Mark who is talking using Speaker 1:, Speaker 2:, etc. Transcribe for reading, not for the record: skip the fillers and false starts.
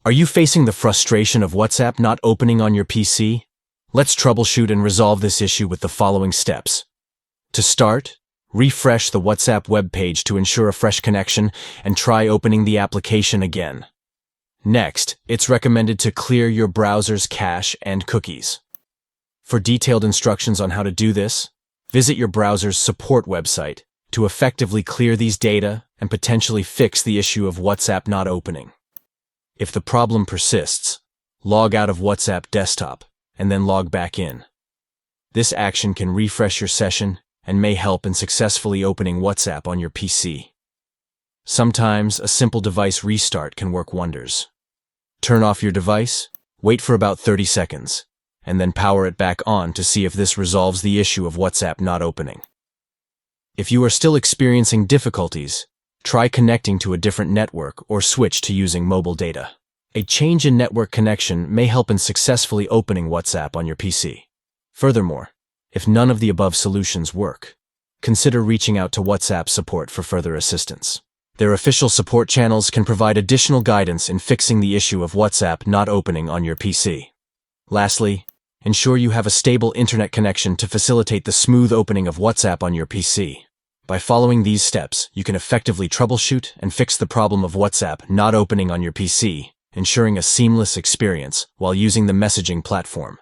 Speaker 1: Are you facing the frustration of WhatsApp not opening on your PC? Let's troubleshoot and resolve this issue with the following steps. To start, refresh the WhatsApp web page to ensure a fresh connection and try opening the application again. Next, it's recommended to clear your browser's cache and cookies. For detailed instructions on how to do this, visit your browser's support website to effectively clear these data and potentially fix the issue of WhatsApp not opening. If the problem persists, log out of WhatsApp desktop and then log back in. This action can refresh your session and may help in successfully opening WhatsApp on your PC. Sometimes a simple device restart can work wonders. Turn off your device, wait for about 30 seconds, and then power it back on to see if this resolves the issue of WhatsApp not opening. If you are still experiencing difficulties, try connecting to a different network or switch to using mobile data. A change in network connection may help in successfully opening WhatsApp on your PC. Furthermore, if none of the above solutions work, consider reaching out to WhatsApp support for further assistance. Their official support channels can provide additional guidance in fixing the issue of WhatsApp not opening on your PC. Lastly, ensure you have a stable internet connection to facilitate the smooth opening of WhatsApp on your PC. By following these steps, you can effectively troubleshoot and fix the problem of WhatsApp not opening on your PC, ensuring a seamless experience while using the messaging platform.